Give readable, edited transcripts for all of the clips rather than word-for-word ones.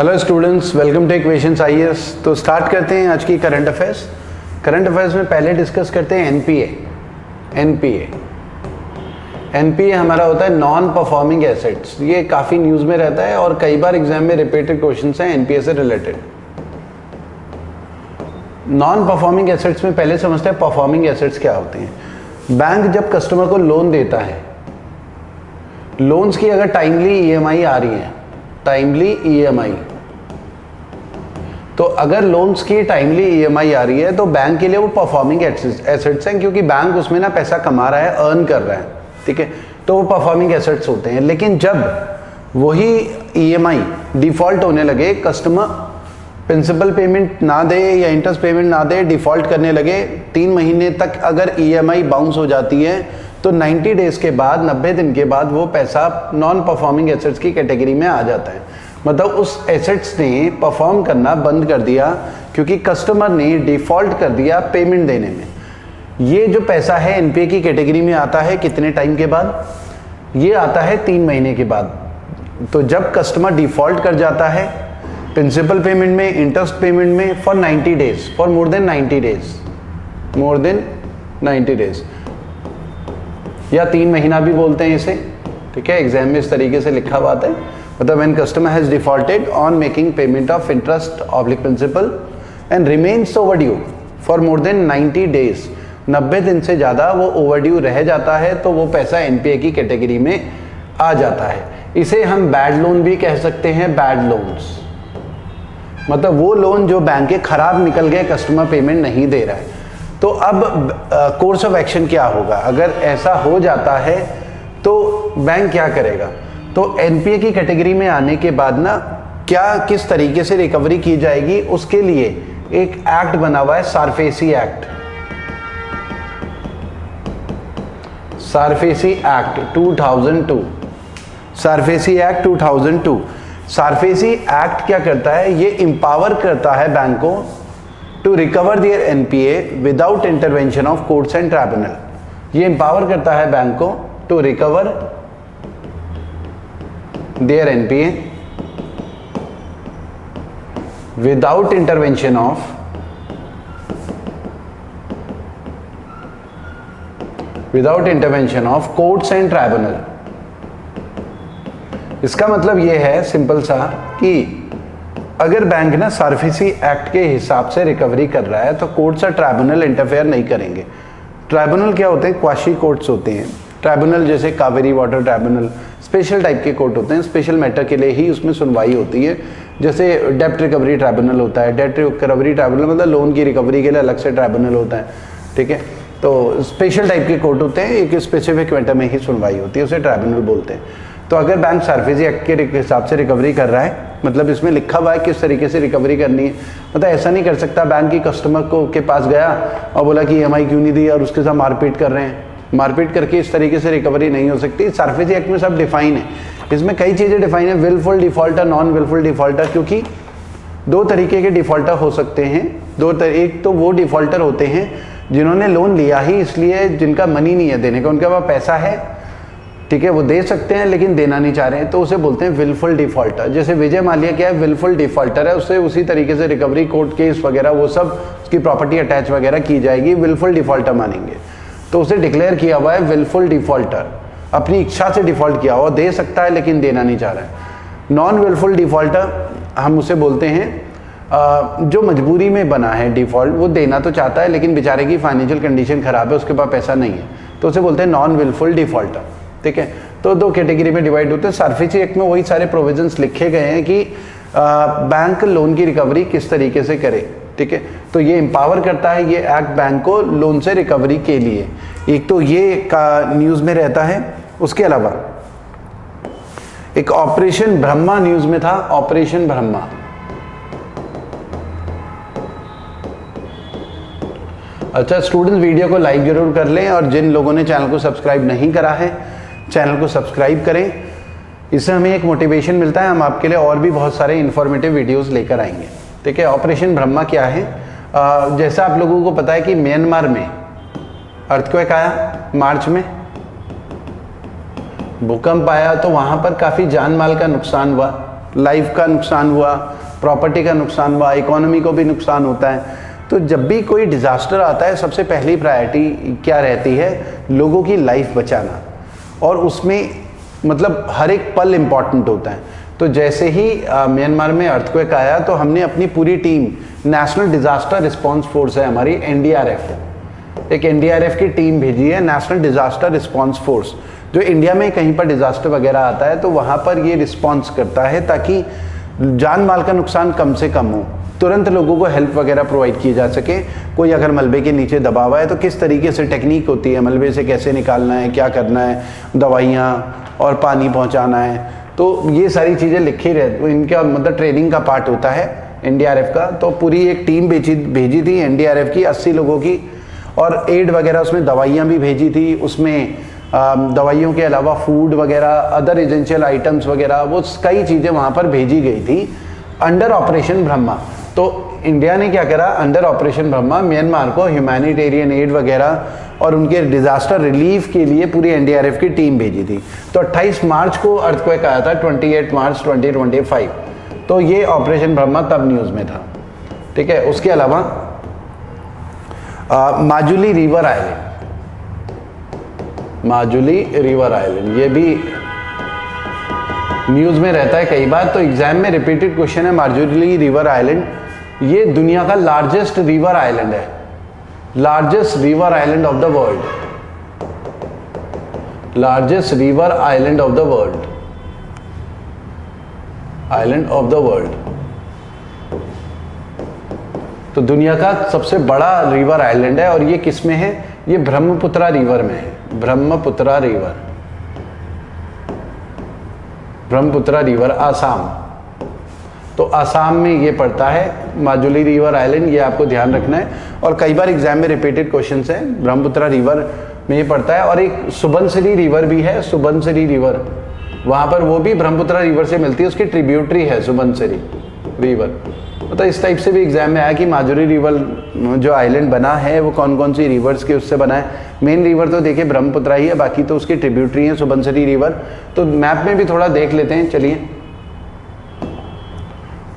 Hello students, welcome two equations IAS. तो start करते हैं आज की करंट अफेयर्स। करंट अफेयर्स में पहले डिस्कस करते हैं एनपीए हमारा होता है नॉन परफॉर्मिंग एसेट्स। ये काफ़ी न्यूज़ में रहता है और कई बार एग्जाम में रिपीटेड क्वेश्चंस हैं एनपीए से रिलेटेड। नॉन परफॉर्मिंग एसेट्स में पहले समझते हैं परफॉर्मिंग एसेट्स क्या होते हैं। बैंक जब कस्टमर को लोन देता है, लोन्स की अगर टाइमली ईएमआई आ रही है, टाइमली ईएमआई, तो अगर लोन्स की टाइमली ईएमआई आ रही है तो बैंक के लिए वो परफॉर्मिंग एसेट्स हैं, क्योंकि बैंक उसमें ना पैसा कमा रहा है, अर्न कर रहा है, ठीक है, तो वो परफॉर्मिंग एसेट्स होते हैं। लेकिन जब वही ईएमआई डिफॉल्ट होने लगे, कस्टमर प्रिंसिपल पेमेंट ना दे या इंटरेस्ट पेमेंट ना दे, डिफॉल्ट करने लगे, 3 महीने तक अगर ईएमआई बाउंस हो जाती है तो 90 डेज के बाद, 90 दिन के बाद वो पैसा नॉन परफॉर्मिंग एसेट्स की कैटेगरी में आ जाता है। मतलब उस एसेट्स ने परफॉर्म करना बंद कर दिया क्योंकि कस्टमर ने डिफॉल्ट कर दिया पेमेंट देने में। ये जो पैसा है एनपीए की कैटेगरी में आता है कितने टाइम के बाद? ये आता है 3 महीने के बाद। तो जब कस्टमर डिफॉल्ट कर जाता है प्रिंसिपल पेमेंट में, इंटरेस्ट पेमेंट में, for 90 days, for more than 90 days, या 3 महीना भी बोलते हैं इसे, ठीक है, एग्जाम में इस तरीके से लिखा हुआ है। मतलब when customer has defaulted on making payment of interest oblique principal and remains overdue for more than 90 days, 90 दिन से ज़्यादा वो ओवरड्यू रह जाता है तो वो पैसा एनपीए की कैटेगरी में आ जाता है। इसे हम बैड लोन भी कह सकते हैं, बैड लोन्स। मतलब वो लोन जो बैंक के खराब निकल गए, कस्टमर पेमेंट नहीं दे रहा है। तो अब कोर्स ऑफ एक्शन क्या होगा? अगर ऐसा हो जाता है तो बैंक क्या करेगा? तो एनपीए की कैटेगरी में आने के बाद ना क्या किस तरीके से रिकवरी की जाएगी, उसके लिए एक एक्ट बना हुआ है, SARFAESI act. SARFAESI act 2002, SARFAESI act 2002। SARFAESI act क्या करता है? ये इंपावर करता है बैंक को to recover their NPA without intervention of courts and tribunal. ये इंपावर करता है बैंक को to recover their NPA without intervention of courts and tribunal। इसका मतलब ये है सिंपल सा कि अगर बैंक ना सारफेसी एक्ट के हिसाब से रिकवरी कर रहा है तो कोर्ट्स और ट्राइब्यूनल इंटरफेयर नहीं करेंगे। ट्राइब्यूनल क्या होते हैं? क्वाशी कोर्ट्स होते हैं। ट्राइब्यूनल जैसे Kaveri water tribunal special type के कोर्ट होते हैं, स्पेशल मैटर के लिए ही उसमें सुनवाई होती है। जैसे डेप्ट रिकवरी ट्राइब्यूनल होता है। डेप्ट रिकवरी ट्राइब्यूनल मतलब लोन की रिकवरी के लिए अलग से ट्राइब्यूनल होता है, ठीक है। तो स्पेशल टाइप के कोर्ट होते हैं, एक स्पेसिफिक मैटर में ही सुनवाई होती है, उसे ट्राइब्यूनल बोलते हैं। तो अगर बैंक सारफेसी एक्ट के हिसाब से रिकवरी कर रहा है, मतलब इसमें लिखा हुआ है किस तरीके से रिकवरी करनी है। मतलब ऐसा नहीं कर सकता बैंक की कस्टमर को के पास गया और बोला कि ईएमआई क्यों नहीं दी और उसके साथ मारपीट कर रहे हैं। मारपीट करके इस तरीके से रिकवरी नहीं हो सकती। सारफेसी एक्ट में सब डिफाइन है, इसमें कई चीज़ें डिफाइन है, wilful defaulter, non wilful defaulter, क्योंकि 2 तरीके के डिफॉल्टर हो सकते हैं। एक तो वो डिफॉल्टर होते हैं जिन्होंने लोन लिया ही इसलिए, जिनका मनी नहीं है देने का, उनके पास पैसा है, ठीक है, वो दे सकते हैं लेकिन देना नहीं चाह रहे हैं, तो उसे बोलते हैं विलफुल डिफॉल्टर। जैसे विजय माल्या क्या है? विलफुल डिफॉल्टर है, उससे उसी तरीके से रिकवरी, कोर्ट केस वगैरह वो सब, उसकी प्रॉपर्टी अटैच वगैरह की जाएगी, विलफुल डिफॉल्टर मानेंगे। तो उसे डिक्लेयर किया हुआ है विलफुल डिफॉल्टर, अपनी इच्छा से डिफॉल्ट किया हुआ, दे सकता है लेकिन देना नहीं चाह रहा है। नॉन विलफुल डिफॉल्टर हम उसे बोलते हैं जो मजबूरी में बना है डिफॉल्ट, वो देना तो चाहता है लेकिन बेचारे की फाइनेंशियल कंडीशन खराब है, उसके पास पैसा नहीं है, तो उसे बोलते हैं नॉन विलफुल डिफॉल्टर, ठीक है। तो 2 कैटेगरी में डिवाइड होते हैं। सारफेसी एक्ट में वही सारे प्रोविजंस लिखे गए हैं कि बैंक लोन की रिकवरी किस तरीके से करे, ठीक है। तो ये एम्पावर करता है ये एक्ट बैंक को लोन से रिकवरी के लिए। एक तो ये का न्यूज़ में रहता है, उसके अलावा एक ऑपरेशन ब्रह्मा न्यूज़ में था, ऑपरेशन ब्रह्मा। अच्छा स्टूडेंट्स, वीडियो को लाइक जरूर कर लें और जिन लोगों ने चैनल को सब्सक्राइब नहीं करा है, चैनल को सब्सक्राइब करें। इससे हमें एक मोटिवेशन मिलता है, हम आपके लिए और भी बहुत सारे इंफॉर्मेटिव वीडियोस लेकर आएंगे, ठीक है। ऑपरेशन ब्रह्मा क्या है? जैसा आप लोगों को पता है कि म्यांमार में अर्थक्वेक आया, मार्च में भूकंप आया, तो वहां पर काफी जान माल का नुकसान हुआ, लाइफ का नुकसान हुआ, प्रॉपर्टी का नुकसान हुआ, इकोनॉमी को भी नुकसान होता है। तो जब भी कोई डिज़ास्टर आता है सबसे पहली प्रायोरिटी क्या रहती है, लोगों की लाइफ बचाना, और उसमें मतलब हर एक पल इम्पॉर्टेंट होता है। तो जैसे ही म्यांमार में अर्थक्वेक आया तो हमने अपनी पूरी team, national disaster response force है हमारी एनडीआरएफ, एक एनडीआरएफ की टीम भेजी है, नेशनल डिज़ास्टर रिस्पांस फोर्स, जो इंडिया में कहीं पर डिज़ास्टर वगैरह आता है तो वहाँ पर ये रिस्पॉन्स करता है ताकि जान माल का नुकसान कम से कम हो, तुरंत लोगों को हेल्प वगैरह प्रोवाइड की जा सके। कोई अगर मलबे के नीचे दबा हुआ है तो किस तरीके से टेक्निक होती है, मलबे से कैसे निकालना है, क्या करना है, दवाइयाँ और पानी पहुँचाना है, तो ये सारी चीज़ें लिखी रहती, इनका मतलब ट्रेनिंग का पार्ट होता है एनडीआरएफ का। तो पूरी एक टीम भेजी थी एनडीआरएफ की 80 लोगों की, और एड वगैरह उसमें दवाइयाँ भी भेजी थी, उसमें दवाइयों के अलावा फूड वगैरह, अदर एसेंशियल आइटम्स वगैरह, वो कई चीज़ें वहाँ पर भेजी गई थी अंडर ऑपरेशन ब्रह्मा। तो इंडिया ने क्या करा, अंडर ऑपरेशन ब्रह्मा म्यांमार को ह्यूमैनिटेरियन एड वगैरह और उनके डिज़ास्टर रिलीफ के लिए पूरी एनडीआरएफ की टीम भेजी थी। तो 28 मार्च को अर्थक्वेक आया था, 28 मार्च 2025। तो ये ऑपरेशन ब्रह्मा तब न्यूज़ में था, ठीक है। उसके अलावा Majuli river island, Majuli river island ये भी न्यूज़ में रहता है कई बार, तो एग्जाम में रिपीटेड क्वेश्चन है। माजुली रिवर आइलैंड ये दुनिया का लार्जेस्ट रिवर आइलैंड है, largest river island of the world, largest river island of the world, island of the world. तो दुनिया का सबसे बड़ा रिवर आइलैंड है, और ये किस में है, ये ब्रह्मपुत्रा रिवर में है, ब्रह्मपुत्रा रिवर, ब्रह्मपुत्रा रिवर आसाम। तो आसाम में ये पड़ता है माजुली रिवर आइलैंड, ये आपको ध्यान रखना है, और कई बार एग्जाम में रिपीटेड क्वेश्चंस हैं। ब्रह्मपुत्रा रिवर में ये पड़ता है, और एक सुबनसिरी रिवर भी है, सुबनसिरी रिवर, वहाँ पर वो भी ब्रह्मपुत्रा रिवर से मिलती है, उसकी ट्रिब्यूटरी है सुबनसिरी रिवर। तो इस टाइप से भी एग्जाम में आया कि माजुली रिवर जो आइलैंड बना है वो कौन कौन सी रिवर्स के उससे बना है। मेन रिवर तो देखिए ब्रह्मपुत्रा ही है, बाकी तो उसकी ट्रिब्यूटरी है सुबनसिरी रिवर। तो मैप में भी थोड़ा देख लेते हैं, चलिए।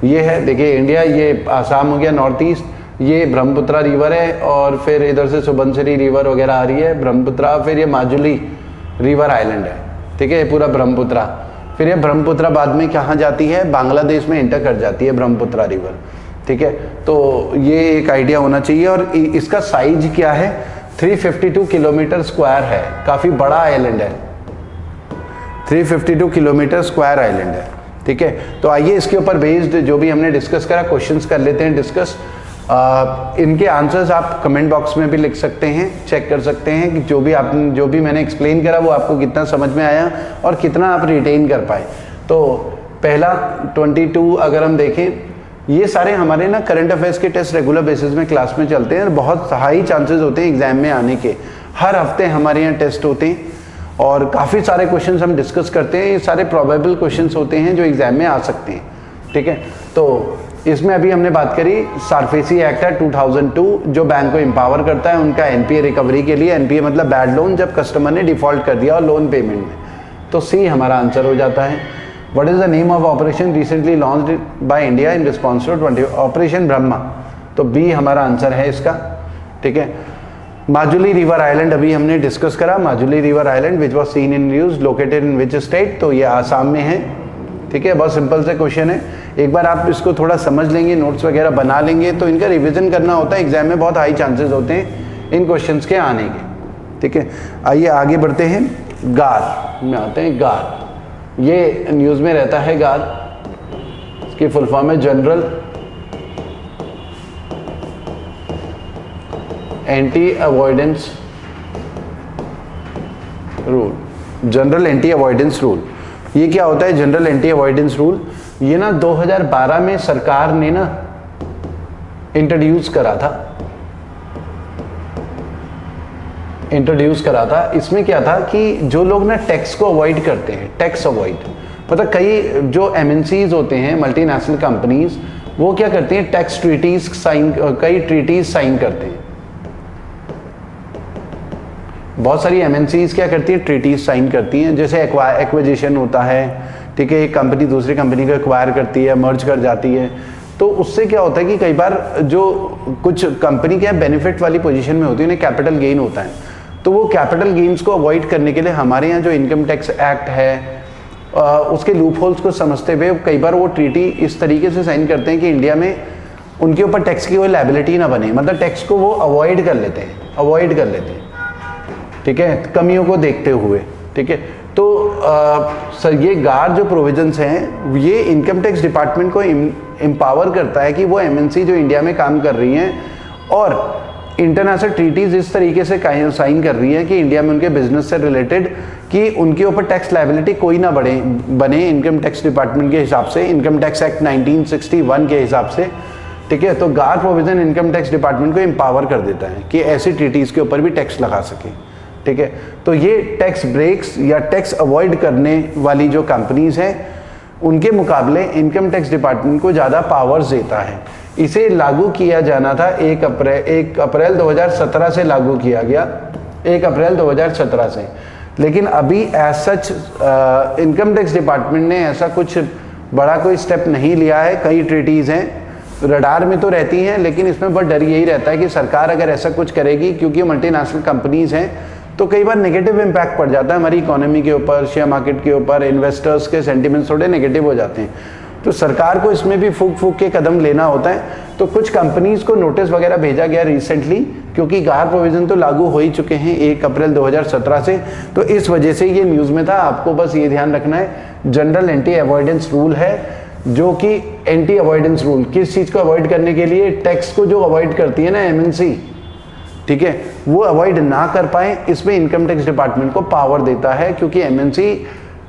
ये है, देखिए इंडिया, ये आसाम हो गया नॉर्थ ईस्ट, ये ब्रह्मपुत्रा रिवर है, और फिर इधर से सुबनसिरी रिवर वगैरह आ रही है, ब्रह्मपुत्रा, फिर ये माजुली रिवर आइलैंड है, ठीक है, ये पूरा ब्रह्मपुत्रा। फिर ये ब्रह्मपुत्रा बाद में कहाँ जाती है, बांग्लादेश में इंटर कर जाती है ब्रह्मपुत्रा रिवर, ठीक है। तो ये एक आइडिया होना चाहिए। और इसका साइज क्या है, 352 किलोमीटर स्क्वायर है, काफ़ी बड़ा आइलैंड है, 352 किलोमीटर स्क्वायर आइलैंड है, ठीक है। तो आइए इसके ऊपर बेस्ड जो भी हमने डिस्कस करा क्वेश्चंस कर लेते हैं डिस्कस। इनके आंसर्स आप कमेंट बॉक्स में भी लिख सकते हैं, चेक कर सकते हैं कि जो भी मैंने एक्सप्लेन करा वो आपको कितना समझ में आया और कितना आप रिटेन कर पाए। तो पहला 22 अगर हम देखें, ये सारे हमारे ना करंट अफेयर्स के टेस्ट रेगुलर बेसिस में क्लास में चलते हैं, और बहुत हाई चांसेस होते हैं एग्जाम में आने के। हर हफ्ते हमारे यहाँ टेस्ट होते हैं और काफ़ी सारे क्वेश्चंस हम डिस्कस करते हैं। ये सारे प्रोबेबल क्वेश्चंस होते हैं जो एग्जाम में आ सकते हैं, ठीक है। तो इसमें अभी हमने बात करी सारफेसी एक्ट है 2002, जो बैंक को एम्पावर करता है उनका एनपीए रिकवरी के लिए। एनपीए मतलब बैड लोन, जब कस्टमर ने डिफॉल्ट कर दिया और लोन पेमेंट में। तो सी हमारा आंसर हो जाता है। What is the name of operation recently launched by India in response to 20 operation Brahma. तो बी हमारा आंसर है इसका, ठीक है। माजुली रिवर आइलैंड अभी हमने डिस्कस करा। Majuli river island which was seen in news, located in which state, तो ये आसाम में है, ठीक है। बहुत सिंपल से क्वेश्चन है, एक बार आप इसको थोड़ा समझ लेंगे, नोट्स वगैरह बना लेंगे, तो इनका रिवीजन करना होता है। एग्जाम में बहुत हाई चांसेस होते हैं इन क्वेश्चंस के आने के, ठीक है। आइए आगे बढ़ते हैं। गार में आते हैं। गार ये न्यूज़ में रहता है। गार इसकी फुल फॉर्म है general anti avoidance rule. General anti avoidance rule, ये क्या होता है जनरल एंटी अवॉइडेंस रूल? ये ना 2012 में सरकार ने ना इंट्रोड्यूस करा था। इसमें क्या था कि जो लोग ना टैक्स को अवॉइड करते हैं, टैक्स अवॉइड मतलब कई जो एमएनसीज होते हैं, मल्टीनेशनल कंपनीज, वो क्या करती हैं, टैक्स ट्रीटीज कई ट्रीटीज साइन करते हैं। बहुत सारी एमएनसीज क्या करती हैं, ट्रीटीज साइन करती हैं। जैसे एक्विजिशन होता है, ठीक है, एक कंपनी दूसरी कंपनी को एक्वायर करती है, मर्ज कर जाती है, तो उससे क्या होता है कि कई बार जो कुछ कंपनी क्या बेनिफिट वाली पोजीशन में होती है, उन्हें कैपिटल गेन होता है, तो वो कैपिटल गेन्स को अवॉइड करने के लिए हमारे यहाँ जो इनकम टैक्स एक्ट है उसके लूप होल्स को समझते हुए कई बार वो ट्रीटी इस तरीके से साइन करते हैं कि इंडिया में उनके ऊपर टैक्स की कोई लायबिलिटी ना बने, मतलब टैक्स को वो अवॉइड कर लेते हैं, ठीक है, कमियों को देखते हुए, ठीक है। तो सर ये गार जो प्रोविजंस हैं ये इनकम टैक्स डिपार्टमेंट को एम्पावर करता है कि वो एमएनसी जो इंडिया में काम कर रही हैं और इंटरनेशनल ट्रीटीज इस तरीके से साइन कर रही है कि इंडिया में उनके बिजनेस से रिलेटेड कि उनके ऊपर टैक्स लायबिलिटी कोई ना बने इनकम टैक्स डिपार्टमेंट के हिसाब से, इनकम टैक्स एक्ट 1961 के हिसाब से, ठीक है। तो गार प्रोविजन इनकम टैक्स डिपार्टमेंट को एम्पावर कर देता है कि ऐसी ट्रीटीज के ऊपर भी टैक्स लगा सके, ठीक है। तो ये टैक्स ब्रेक्स या टैक्स अवॉइड करने वाली जो कंपनीज हैं उनके मुकाबले इनकम टैक्स डिपार्टमेंट को ज़्यादा पावर्स देता है। इसे लागू किया जाना था 1 अप्रैल 2017 से लागू किया गया, 1 अप्रैल 2017 से, लेकिन अभी as such income tax department ने ऐसा कुछ बड़ा कोई स्टेप नहीं लिया है। कई ट्रीटीज़ हैं रडार में तो रहती हैं, लेकिन इसमें बहुत डर यही रहता है कि सरकार अगर ऐसा कुछ करेगी, क्योंकि मल्टीनेशनल कंपनीज हैं, तो कई बार नेगेटिव इम्पैक्ट पड़ जाता है हमारी इकोनॉमी के ऊपर, शेयर मार्केट के ऊपर, इन्वेस्टर्स के सेंटिमेंट्स थोड़े नेगेटिव हो जाते हैं। तो सरकार को इसमें भी फूक के कदम लेना होता है। तो कुछ कंपनीज को नोटिस वगैरह भेजा गया रिसेंटली, क्योंकि गार प्रोविजन तो लागू हो ही चुके हैं 1 अप्रैल 2017 से, तो इस वजह से ये न्यूज़ में था। आपको बस ये ध्यान रखना है, जनरल एंटी अवॉइडेंस रूल है, जो कि एंटी अवॉइडेंस रूल किस चीज़ को अवॉइड करने के लिए, टैक्स को जो अवॉइड करती है ना एमएनसी, ठीक है, वो अवॉइड ना कर पाए, इसमें इनकम टैक्स डिपार्टमेंट को पावर देता है, क्योंकि एमएनसी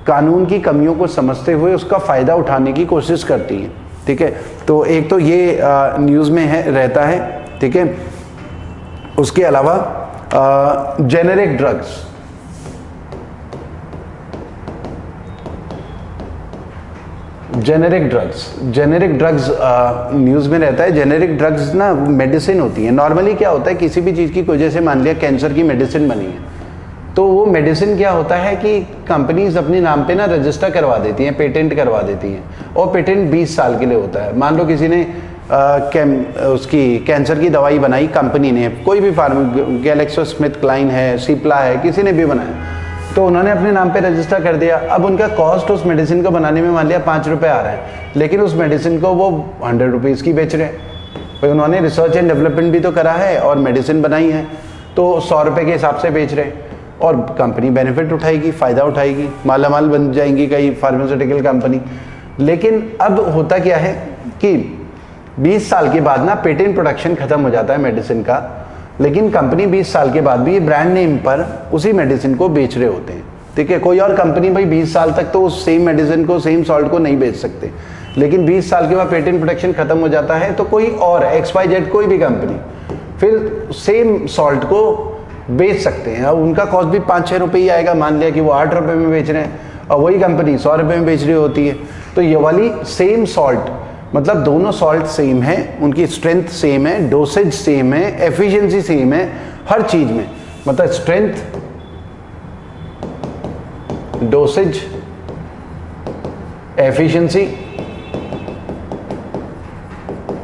कानून की कमियों को समझते हुए उसका फ़ायदा उठाने की कोशिश करती है, ठीक है। तो एक तो ये न्यूज़ में है रहता है, ठीक है। उसके अलावा generic drugs, generic drugs news में रहता है। जेनेरिक ड्रग्स ना मेडिसिन होती है। नॉर्मली क्या होता है, किसी भी चीज़ की वजह से मान लिया कैंसर की मेडिसिन बनी है, तो वो मेडिसिन क्या होता है कि कंपनीज अपने नाम पे ना रजिस्टर करवा देती हैं, पेटेंट करवा देती हैं, और पेटेंट 20 साल के लिए होता है। मान लो किसी ने उसकी कैंसर की दवाई बनाई, कंपनी ने, कोई भी गैलेक्सो स्मिथ क्लाइन है, सिप्ला है, किसी ने भी बनाया, तो उन्होंने अपने नाम पे रजिस्टर कर दिया। अब उनका कॉस्ट उस मेडिसिन को बनाने में मान लिया 5 रुपये आ रहा है, लेकिन उस मेडिसिन को वो 100 रुपीज़ की बेच रहे हैं। भाई उन्होंने रिसर्च एंड डेवलपमेंट भी तो करा है और मेडिसिन बनाई है, तो 100 रुपये के हिसाब से बेच रहे हैं, और कंपनी बेनिफिट उठाएगी, फ़ायदा उठाएगी, मालामाल बन जाएंगी कई फार्मास्यूटिकल कंपनी। लेकिन अब होता क्या है कि 20 साल के बाद ना पेटेंट प्रोडक्शन खत्म हो जाता है मेडिसिन का, लेकिन कंपनी 20 साल के बाद भी ब्रांड नेम पर उसी मेडिसिन को बेच रहे होते हैं, ठीक है। कोई और कंपनी भाई 20 साल तक तो उस सेम मेडिसिन को, सेम सॉल्ट को नहीं बेच सकते, लेकिन 20 साल के बाद पेटेंट प्रोटेक्शन खत्म हो जाता है, तो कोई और XYZ कोई भी कंपनी फिर सेम सॉल्ट को बेच सकते हैं। अब उनका कॉस्ट भी 5-6 रुपये ही आएगा। मान लिया कि वो 8 रुपये में बेच रहे हैं और वही कंपनी 100 रुपये में बेच रही होती है। तो ये वाली सेम सॉल्ट, मतलब दोनों सॉल्ट सेम है, उनकी स्ट्रेंथ सेम है, डोसेज सेम है, एफिशिएंसी सेम है, हर चीज में, मतलब स्ट्रेंथ, डोसेज, एफिशिएंसी,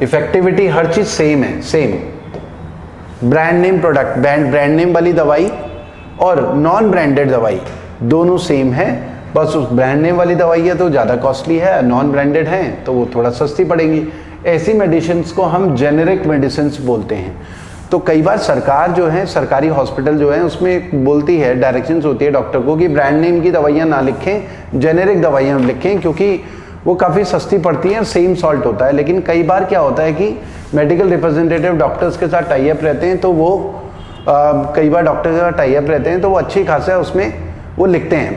इफेक्टिविटी, हर चीज सेम है, same. Brand name product, brand name वाली दवाई और नॉन ब्रांडेड दवाई दोनों सेम है, बस उस ब्रांड नेम वाली दवाई है तो ज़्यादा कॉस्टली है, नॉन ब्रांडेड है तो वो थोड़ा सस्ती पड़ेगी। ऐसी मेडिसिन को हम जेनेरिक मेडिसिन बोलते हैं। तो कई बार सरकार जो है, सरकारी हॉस्पिटल जो है, उसमें बोलती है, डायरेक्शंस होती है डॉक्टर को कि ब्रांड नेम की दवाइयाँ ना लिखें, जेनेरिक दवाइयाँ लिखें, क्योंकि वो काफ़ी सस्ती पड़ती हैं, सेम सॉल्ट होता है। लेकिन कई बार क्या होता है कि मेडिकल रिप्रेजेंटेटिव डॉक्टर्स के साथ टाई अप रहते हैं, तो वो कई बार डॉक्टर के साथ टाई अप रहते हैं, तो वो अच्छी खासा उसमें वो लिखते हैं,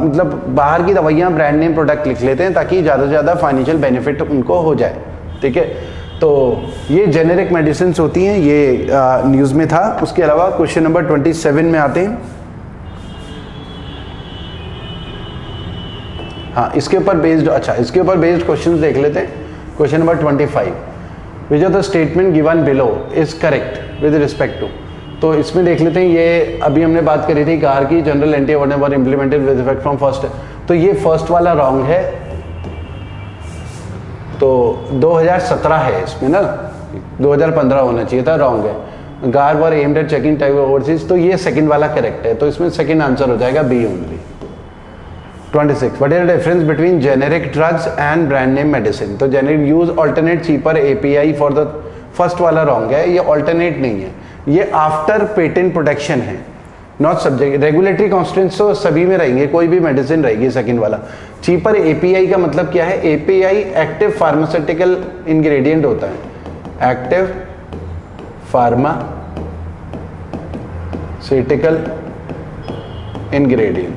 मतलब बाहर की दवाइयाँ ब्रांड नेम प्रोडक्ट लिख लेते हैं ताकि ज़्यादा से ज़्यादा फाइनेंशियल बेनिफिट उनको हो जाए, ठीक है। तो ये जेनेरिक मेडिसिन होती हैं, ये न्यूज़ में था। उसके अलावा क्वेश्चन नंबर 27 में आते हैं। हाँ, इसके ऊपर बेस्ड, अच्छा इसके ऊपर बेस्ड क्वेश्चंस देख लेते हैं। Question number 25, which of the statement given below is correct with respect to. तो इसमें देख लेते हैं, ये अभी हमने बात करी थी कार की, general anti avoidance were implemented with effect from 1 तो ये फर्स्ट वाला रॉन्ग है, तो 2017 है इसमें ना, 2015 होना चाहिए था, रॉन्ग है। गार्ब और aimed at checking type overseas, तो ये सेकंड वाला करेक्ट है, तो इसमें सेकंड आंसर हो जाएगा B only. 26 what is the difference between generic drugs and brand name medicine, तो generic use alternate cheaper API for the, first वाला रॉन्ग है, ये ऑल्टरनेट नहीं है, ये आफ्टर पेटेंट प्रोटेक्शन है, नॉट सब्जेक्ट। रेगुलेटरी कॉन्स्टेंट्स तो सभी में रहेंगे, कोई भी मेडिसिन रहेगी सेकंड वाला। चीपर एपीआई का मतलब क्या है, एपीआई एक्टिव फार्मास्यूटिकल इंग्रेडिएंट होता है, active pharmaceutical ingredient,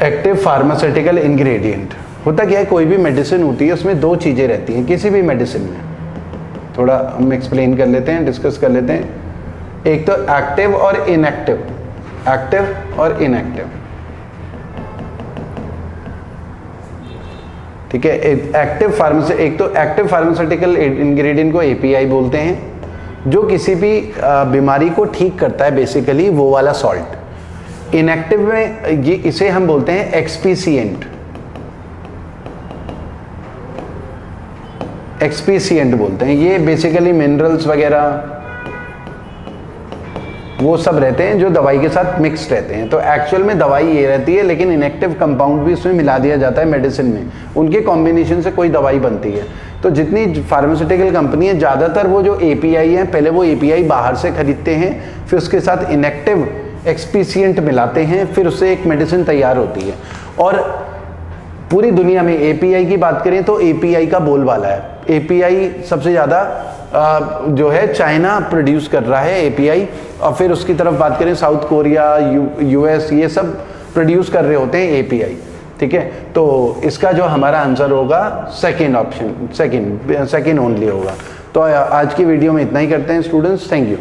active pharmaceutical ingredient होता क्या है, कोई भी मेडिसिन होती है उसमें दो चीजें रहती हैं किसी भी मेडिसिन में, थोड़ा हम एक्सप्लेन कर लेते हैं, डिस्कस कर लेते हैं। एक तो एक्टिव और इनएक्टिव, एक्टिव और इनएक्टिव, ठीक है। एक्टिव फार्मासी, एक तो एक्टिव फार्मास्यूटिकल इंग्रेडिएंट को एपीआई बोलते हैं, जो किसी भी बीमारी को ठीक करता है बेसिकली, वो वाला सॉल्ट। इनएक्टिव में ये, इसे हम बोलते हैं एक्सपीसिएंट, एक्सपीसिएंट बोलते हैं। ये बेसिकली मिनरल्स वगैरह वो सब रहते हैं जो दवाई के साथ मिक्स रहते हैं, तो एक्चुअल में दवाई ये रहती है, लेकिन इनएक्टिव कंपाउंड भी उसमें मिला दिया जाता है मेडिसिन में, उनके कॉम्बिनेशन से कोई दवाई बनती है। तो जितनी फार्मास्यूटिकल कंपनी है, ज़्यादातर वो जो एपीआई हैं, पहले वो एपीआई बाहर से खरीदते हैं, फिर उसके साथ इनएक्टिव एक्सपीसिएंट मिलाते हैं, फिर उससे एक मेडिसिन तैयार होती है। और पूरी दुनिया में एपीआई की बात करें तो एपीआई का बोलबाला है। एपीआई सबसे ज़्यादा जो है चाइना प्रोड्यूस कर रहा है एपीआई, और फिर उसकी तरफ बात करें साउथ कोरिया, यूएस, ये सब प्रोड्यूस कर रहे होते हैं एपीआई, ठीक है। तो इसका जो हमारा आंसर होगा सेकेंड ऑप्शन, सेकेंड ओनली होगा। तो आज की वीडियो में इतना ही करते हैं स्टूडेंट्स, थैंक यू।